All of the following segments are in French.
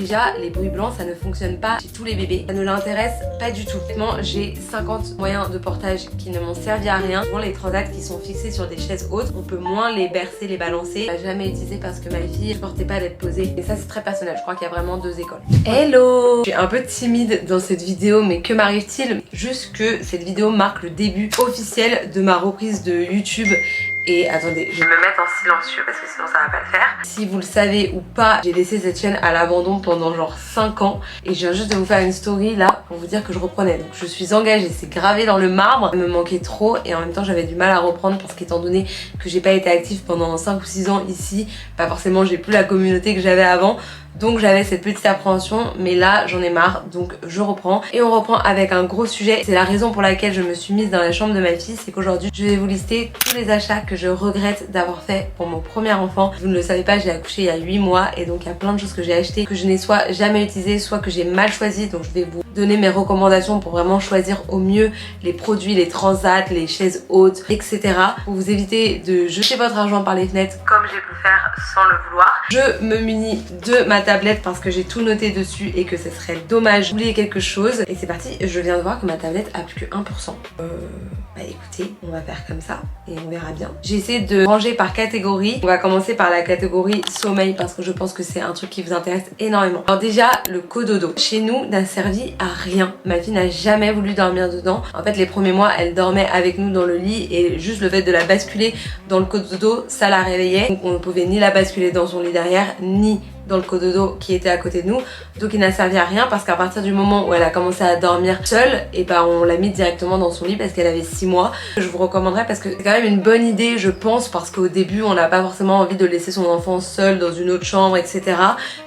Déjà, les bruits blancs, ça ne fonctionne pas chez tous les bébés. Ça ne l'intéresse pas du tout. Honnêtement, j'ai 50 moyens de portage qui ne m'ont servi à rien. Souvent, les transats qui sont fixés sur des chaises hautes, on peut moins les bercer, les balancer. Je l'ai jamais utilisé parce que ma fille ne supportait pas d'être posée. Et ça, c'est très personnel. Je crois qu'il y a vraiment deux écoles. Hello! Je suis un peu timide dans cette vidéo, mais que m'arrive-t-il? Juste que cette vidéo marque le début officiel de ma reprise de YouTube. Et attendez, je vais me mettre en silencieux parce que sinon ça va pas le faire. Si vous le savez ou pas, j'ai laissé cette chaîne à l'abandon pendant genre 5 ans. Et je viens juste de vous faire une story là pour vous dire que je reprenais. Donc je suis engagée, c'est gravé dans le marbre. Ça me manquait trop et en même temps j'avais du mal à reprendre parce qu'étant donné que j'ai pas été active pendant 5 ou 6 ans ici, pas forcément j'ai plus la communauté que j'avais avant. Donc j'avais cette petite appréhension, mais là j'en ai marre, donc je reprends. Et on reprend avec un gros sujet. C'est la raison pour laquelle je me suis mise dans la chambre de ma fille, c'est qu'aujourd'hui je vais vous lister tous les achats que je regrette d'avoir fait pour mon premier enfant. Vous ne le savez pas, j'ai accouché il y a 8 mois et donc il y a plein de choses que j'ai achetées que je n'ai soit jamais utilisées, soit que j'ai mal choisies. Donc je vais vous donner mes recommandations pour vraiment choisir au mieux les produits, les transats, les chaises hautes, etc. Pour vous éviter de jeter votre argent par les fenêtres comme j'ai pu faire sans le vouloir. Je me munis de ma tablette parce que j'ai tout noté dessus et que ce serait dommage d'oublier quelque chose. Et c'est parti, je viens de voir que ma tablette a plus que 1%. Bah écoutez, on va faire comme ça et on verra bien. J'ai essayé de ranger par catégorie. On va commencer par la catégorie sommeil parce que je pense que c'est un truc qui vous intéresse énormément. Alors déjà, le cododo. Chez nous, n'a servi à rien. Ma fille n'a jamais voulu dormir dedans. En fait, les premiers mois, elle dormait avec nous dans le lit et juste le fait de la basculer dans le cododo, ça la réveillait. Donc on ne pouvait ni la basculer dans son lit derrière, ni dans le cododo qui était à côté de nous. Donc il n'a servi à rien parce qu'à partir du moment où elle a commencé à dormir seule, et bah on l'a mis directement dans son lit parce qu'elle avait 6 mois. Je vous recommanderais parce que c'est quand même une bonne idée, je pense, parce qu'au début on n'a pas forcément envie de laisser son enfant seul dans une autre chambre, etc.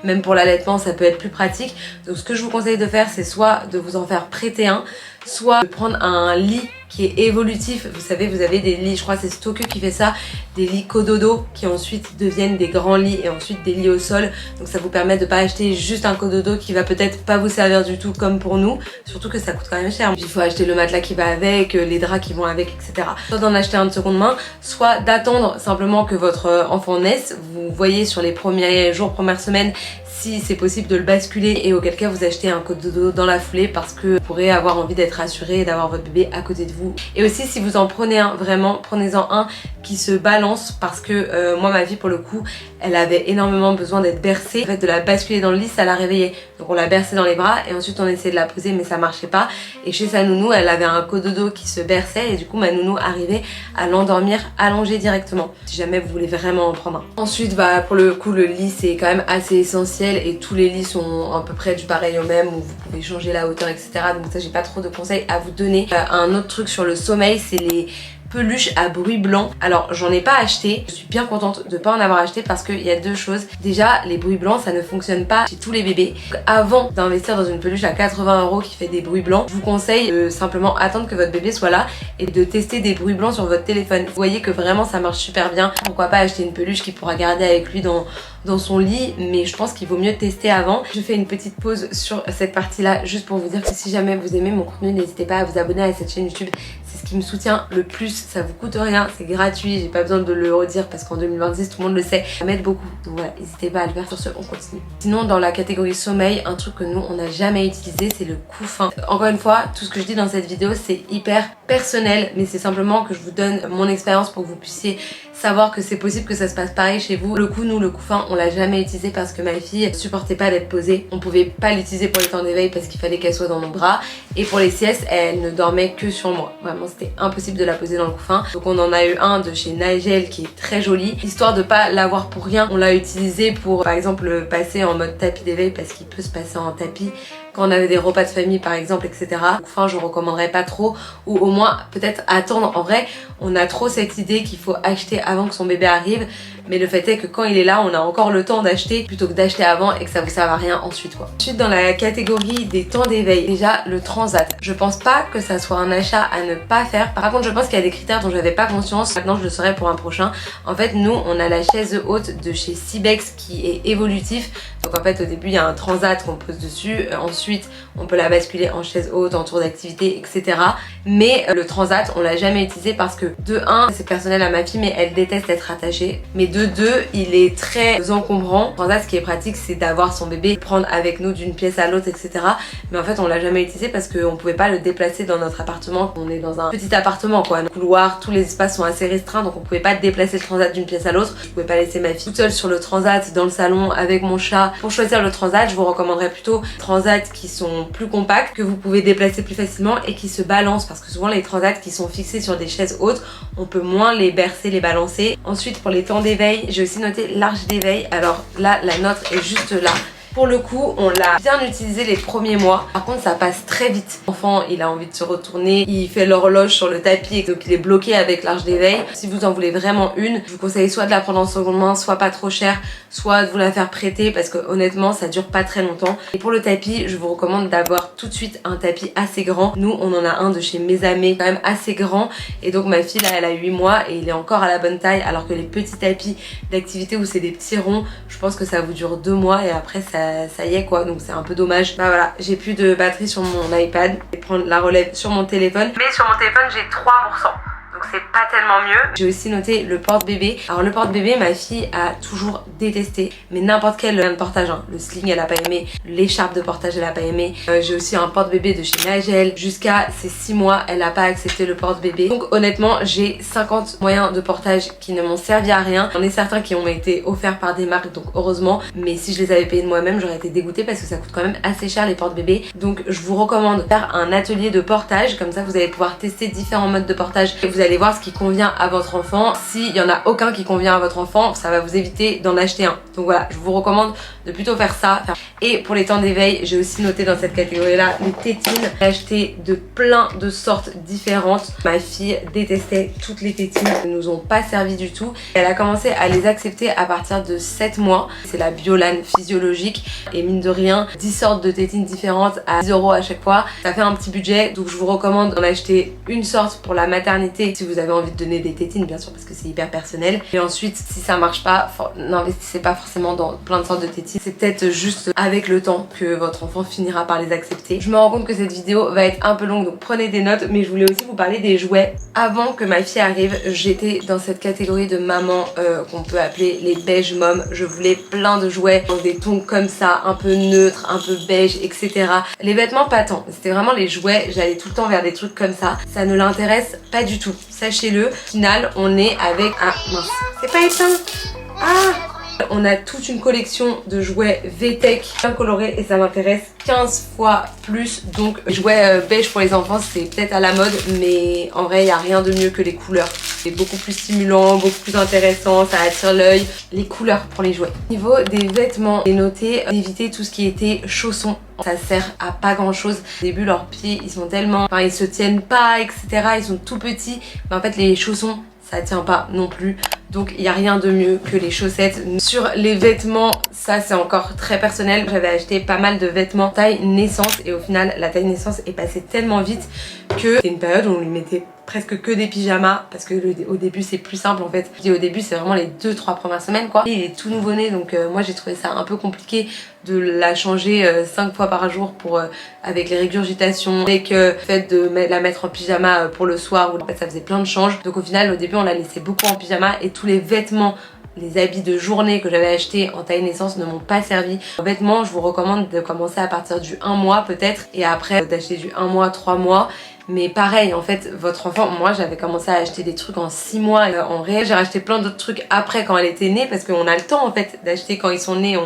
Même pour l'allaitement ça peut être plus pratique. Donc ce que je vous conseille de faire, c'est soit de vous en faire prêter un, soit de prendre un lit qui est évolutif. Vous savez, vous avez des lits, je crois que c'est Stokke qui fait ça, des lits cododo qui ensuite deviennent des grands lits et ensuite des lits au sol. Donc ça vous permet de pas acheter juste un cododo qui va peut-être pas vous servir du tout comme pour nous, surtout que ça coûte quand même cher. Il faut acheter le matelas qui va avec, les draps qui vont avec, etc. Soit d'en acheter un de seconde main, soit d'attendre simplement que votre enfant naisse. Vous voyez sur les premiers jours, premières semaines, si c'est possible de le basculer et auquel cas vous achetez un cododo dans la foulée parce que vous pourrez avoir envie d'être rassuré et d'avoir votre bébé à côté de vous. Et aussi si vous en prenez un, vraiment prenez-en un qui se balance parce que moi ma fille pour le coup elle avait énormément besoin d'être bercée. En fait de la basculer dans le lit ça la réveillait. Donc on l'a bercée dans les bras et ensuite on essayait de la poser mais ça marchait pas. Et chez sa nounou elle avait un cododo qui se berçait et du coup ma nounou arrivait à l'endormir allongée directement. Si jamais vous voulez vraiment en prendre un. Ensuite bah pour le coup le lit c'est quand même assez essentiel et tous les lits sont à peu près du pareil au même où vous pouvez changer la hauteur etc. Donc ça j'ai pas trop de conseils à vous donner. Un autre truc sur le sommeil c'est les peluche à bruit blanc. Alors j'en ai pas acheté, je suis bien contente de pas en avoir acheté parce qu'il y a deux choses. Déjà les bruits blancs ça ne fonctionne pas chez tous les bébés. Donc, avant d'investir dans une peluche à 80 € qui fait des bruits blancs, je vous conseille de simplement attendre que votre bébé soit là et de tester des bruits blancs sur votre téléphone. Vous voyez que vraiment ça marche super bien. Pourquoi pas acheter une peluche qu'il pourra garder avec lui dans son lit, mais je pense qu'il vaut mieux tester avant. Je fais une petite pause sur cette partie là juste pour vous dire que si jamais vous aimez mon contenu, n'hésitez pas à vous abonner à cette chaîne YouTube. C'est ce qui me soutient le plus, ça vous coûte rien, c'est gratuit, j'ai pas besoin de le redire parce qu'en 2026 tout le monde le sait, ça m'aide beaucoup. Donc voilà, n'hésitez pas à le faire. Sur ce, on continue. Sinon dans la catégorie sommeil, un truc que nous on n'a jamais utilisé, c'est le couffin. Encore une fois, tout ce que je dis dans cette vidéo c'est hyper personnel, mais c'est simplement que je vous donne mon expérience pour que vous puissiez savoir que c'est possible que ça se passe pareil chez vous. Le coup, nous, le couffin, on l'a jamais utilisé parce que ma fille supportait pas d'être posée. On pouvait pas l'utiliser pour les temps d'éveil parce qu'il fallait qu'elle soit dans mon bras. Et pour les siestes, elle ne dormait que sur moi. Vraiment, c'était impossible de la poser dans le couffin. Donc on en a eu un de chez Nigel qui est très joli. Histoire de pas l'avoir pour rien, on l'a utilisé pour, par exemple, le passer en mode tapis d'éveil parce qu'il peut se passer en tapis quand on avait des repas de famille par exemple, etc. Enfin je recommanderais pas trop, ou au moins peut-être attendre. En vrai on a trop cette idée qu'il faut acheter avant que son bébé arrive, mais le fait est que quand il est là on a encore le temps d'acheter plutôt que d'acheter avant et que ça vous serve à rien ensuite quoi. Ensuite dans la catégorie des temps d'éveil, déjà le transat, je pense pas que ça soit un achat à ne pas faire. Par contre je pense qu'il y a des critères dont j'avais pas conscience, maintenant je le saurai pour un prochain. En fait nous on a la chaise haute de chez Cybex qui est évolutif. Donc en fait au début il y a un transat qu'on pose dessus, ensuite on peut la basculer en chaise haute, en tour d'activité, etc. Mais le transat on l'a jamais utilisé parce que de un c'est personnel à ma fille mais elle déteste être attachée, mais de deux, il est très encombrant. Le transat, ce qui est pratique, c'est d'avoir son bébé, prendre avec nous d'une pièce à l'autre, etc. Mais en fait, on l'a jamais utilisé parce qu'on pouvait pas le déplacer dans notre appartement. On est dans un petit appartement, quoi. Le couloir, tous les espaces sont assez restreints, donc on pouvait pas déplacer le transat d'une pièce à l'autre. Je pouvais pas laisser ma fille toute seule sur le transat dans le salon avec mon chat. Pour choisir le transat, je vous recommanderais plutôt transats qui sont plus compacts, que vous pouvez déplacer plus facilement et qui se balancent, parce que souvent les transats qui sont fixés sur des chaises hautes, on peut moins les bercer, les balancer. Ensuite, pour les temps d'éveil, j'ai aussi noté l'arche d'éveil. Alors là, la note est juste là. Pour le coup, on l'a bien utilisé les premiers mois. Par contre, ça passe très vite. L'enfant, il a envie de se retourner, il fait l'horloge sur le tapis, donc il est bloqué avec l'arche d'éveil. Si vous en voulez vraiment une, je vous conseille soit de la prendre en seconde main, soit pas trop cher, soit de vous la faire prêter, parce que honnêtement, ça dure pas très longtemps. Et pour le tapis, je vous recommande d'avoir tout de suite un tapis assez grand. Nous, on en a un de chez Mes Amis, quand même assez grand. Et donc ma fille, là, elle a 8 mois et il est encore à la bonne taille, alors que les petits tapis d'activité où c'est des petits ronds, je pense que ça vous dure 2 mois et après ça y est quoi, donc c'est un peu dommage. Bah voilà, j'ai plus de batterie sur mon iPad. Je vais prendre la relève sur mon téléphone. Mais sur mon téléphone, j'ai 3%. Donc c'est pas tellement mieux. J'ai aussi noté le porte-bébé. Alors le porte-bébé, ma fille a toujours détesté, mais n'importe quel lien de portage, hein. Le sling elle a pas aimé, l'écharpe de portage elle a pas aimé. J'ai aussi un porte-bébé de chez Nagel. Jusqu'à ses 6 mois, elle a pas accepté le porte-bébé. Donc honnêtement, j'ai 50 moyens de portage qui ne m'ont servi à rien. Il y en a certains qui ont été offerts par des marques, donc heureusement. Mais si je les avais payés de moi-même, j'aurais été dégoûtée parce que ça coûte quand même assez cher les porte-bébés. Donc je vous recommande de faire un atelier de portage, comme ça vous allez pouvoir tester différents modes de portage et vous allez voir ce qui convient à votre enfant. S'il y en a aucun qui convient à votre enfant, ça va vous éviter d'en acheter un. Donc voilà, je vous recommande de plutôt faire ça. Et pour les temps d'éveil, j'ai aussi noté dans cette catégorie là les tétines. J'ai acheté de plein de sortes différentes. Ma fille détestait toutes les tétines, elles ne nous ont pas servi du tout. Elle a commencé à les accepter à partir de 7 mois. C'est la Biolan physiologique et mine de rien 10 sortes de tétines différentes à 10 € à chaque fois. Ça fait un petit budget, donc je vous recommande d'en acheter une sorte pour la maternité si vous avez envie de donner des tétines, bien sûr, parce que c'est hyper personnel. Et ensuite, si ça marche pas, n'investissez pas forcément dans plein de sortes de tétines. C'est peut-être juste avec le temps que votre enfant finira par les accepter. Je me rends compte que cette vidéo va être un peu longue, donc prenez des notes, mais je voulais aussi vous parler des jouets. Avant que ma fille arrive, j'étais dans cette catégorie de maman qu'on peut appeler les beige moms. Je voulais plein de jouets dans des tons comme ça, un peu neutres, un peu beige, etc. Les vêtements, pas tant. C'était vraiment les jouets. J'allais tout le temps vers des trucs comme ça. Ça ne l'intéresse pas du tout. Sachez-le. Au final, on est avec un... Mince, c'est pas éteint. Ah, on a toute une collection de jouets VTech bien colorés et ça m'intéresse 15 fois plus. Donc jouets beige pour les enfants, c'est peut-être à la mode, mais en vrai il n'y a rien de mieux que les couleurs. C'est beaucoup plus stimulant, beaucoup plus intéressant, ça attire l'œil. Les couleurs pour les jouets. Au niveau des vêtements, j'ai noté d'éviter tout ce qui était chaussons. Ça sert à pas grand chose. Au début leurs pieds ils sont tellement... Enfin ils se tiennent pas, etc. Ils sont tout petits. Mais en fait les chaussons ça tient pas non plus. Donc il n'y a rien de mieux que les chaussettes. Sur les vêtements, ça c'est encore très personnel. J'avais acheté pas mal de vêtements taille naissance et au final la taille naissance est passée tellement vite que c'est une période où on lui mettait presque que des pyjamas parce que au début c'est plus simple en fait. Je dis au début c'est vraiment les 2-3 premières semaines quoi. Et il est tout nouveau-né donc moi j'ai trouvé ça un peu compliqué de la changer 5 fois par jour pour avec les régurgitations, avec le fait de la mettre en pyjama pour le soir où en fait ça faisait plein de changes. Donc au final au début on l'a laissé beaucoup en pyjama et tous les vêtements, les habits de journée que j'avais achetés en taille naissance ne m'ont pas servi. En vêtements, je vous recommande de commencer à partir du 1 mois peut-être et après d'acheter du 1 mois, 3 mois. Mais pareil en fait votre enfant, moi j'avais commencé à acheter des trucs en 6 mois en réel. J'ai racheté plein d'autres trucs après quand elle était née parce qu'on a le temps en fait d'acheter quand ils sont nés.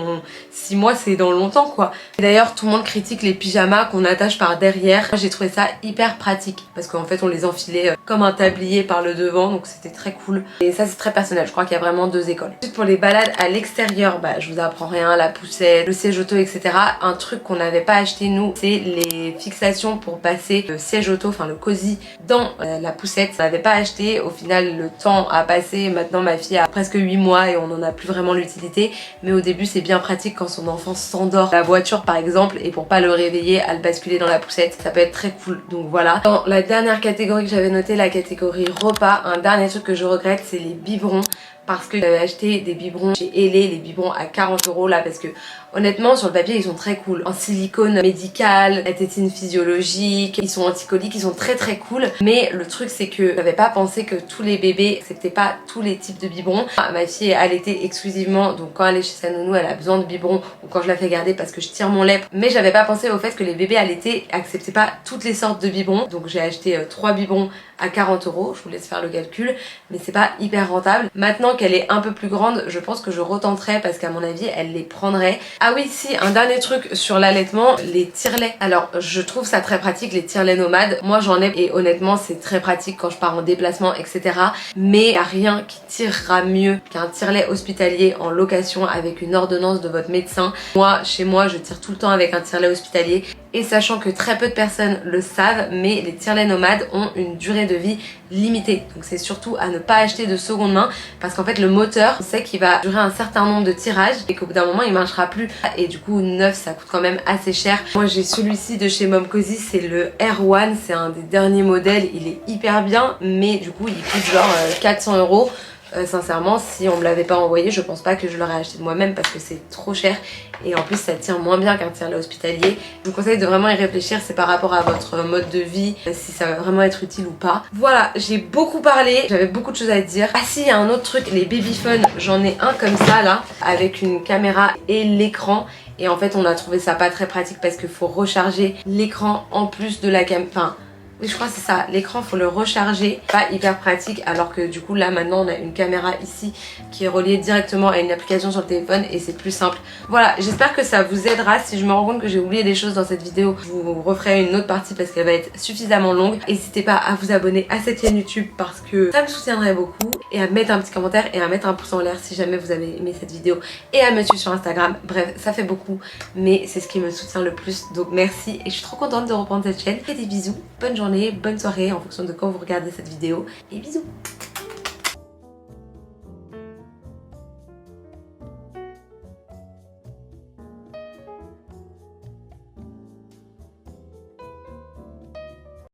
6 mois c'est dans longtemps quoi. D'ailleurs tout le monde critique les pyjamas qu'on attache par derrière. Moi j'ai trouvé ça hyper pratique parce qu'en fait on les enfilait comme un tablier par le devant donc c'était très cool. Et ça c'est très personnel, je crois qu'il y a vraiment 2 écoles. Ensuite pour les balades à l'extérieur, bah je vous apprends rien, la poussette, le siège auto etc. Un truc qu'on n'avait pas acheté nous, c'est les fixations pour passer le siège auto, enfin le cosy dans la poussette. On n'avait pas acheté, au final le temps a passé, maintenant ma fille a presque 8 mois et on n'en a plus vraiment l'utilité, mais au début c'est bien pratique quand son enfant s'endort à la voiture par exemple et pour pas le réveiller à le basculer dans la poussette, ça peut être très cool. Donc voilà. Dans la dernière catégorie que j'avais notée, la catégorie repas, un dernier truc que je regrette c'est les biberons. parce que j'avais acheté des biberons chez Elé, les biberons à 40 € là, parce que honnêtement sur le papier ils sont très cool, en silicone médical, la tétine physiologique, ils sont anticoliques, ils sont très cool, mais le truc c'est que j'avais pas pensé que tous les bébés, c'était pas tous les types de biberons. Ma fille est allaitée exclusivement, donc quand elle est chez sa nounou elle a besoin de biberons, ou quand je la fais garder parce que je tire mon lait, mais j'avais pas pensé au fait que les bébés allaités acceptaient pas toutes les sortes de biberons, donc j'ai acheté 3 biberons à 40 €, je vous laisse faire le calcul, mais c'est pas hyper rentable. Maintenant qu'elle est un peu plus grande, je pense que je retenterai parce qu'à mon avis elle les prendrait. Ah oui, si, un dernier truc sur l'allaitement, les tire-laits. Alors je trouve ça très pratique, les tire-laits nomades, moi j'en ai et honnêtement c'est très pratique quand je pars en déplacement etc, mais y a rien qui tirera mieux qu'un tire-lait hospitalier en location avec une ordonnance de votre médecin. Moi, chez moi, je tire tout le temps avec un tire-lait hospitalier. Et sachant que très peu de personnes le savent, mais les tire-laits nomades ont une durée de vie limitée. Donc c'est surtout à ne pas acheter de seconde main parce qu'en fait le moteur, on sait qu'il va durer un certain nombre de tirages et qu'au bout d'un moment il marchera plus. Et du coup neuf ça coûte quand même assez cher. Moi j'ai celui-ci de chez Momcozy, c'est le R1, c'est un des derniers modèles, il est hyper bien mais du coup il coûte genre 400 €. Sincèrement si on me l'avait pas envoyé je pense pas que je l'aurais acheté de moi-même parce que c'est trop cher et en plus ça tient moins bien qu'un tire-lait hospitalier. Je vous conseille de vraiment y réfléchir, c'est par rapport à votre mode de vie, si ça va vraiment être utile ou pas. Voilà, j'ai beaucoup parlé, j'avais beaucoup de choses à dire. Ah si, il y a un autre truc, les Babyphone, j'en ai un comme ça là, avec une caméra et l'écran. Et en fait on a trouvé ça pas très pratique parce qu'il faut recharger l'écran en plus de la caméra. Enfin, oui je crois que c'est ça, l'écran faut le recharger, pas hyper pratique alors que du coup là maintenant on a une caméra ici qui est reliée directement à une application sur le téléphone et c'est plus simple. Voilà, j'espère que ça vous aidera. Si je me rends compte que j'ai oublié des choses dans cette vidéo, je vous referai une autre partie parce qu'elle va être suffisamment longue. N'hésitez pas à vous abonner à cette chaîne YouTube parce que ça me soutiendrait beaucoup et à mettre un petit commentaire et à mettre un pouce en l'air si jamais vous avez aimé cette vidéo et à me suivre sur Instagram. Bref, ça fait beaucoup mais c'est ce qui me soutient le plus, donc merci et je suis trop contente de reprendre cette chaîne. Et des bisous, bonne journée, bonne soirée en fonction de quand vous regardez cette vidéo et bisous.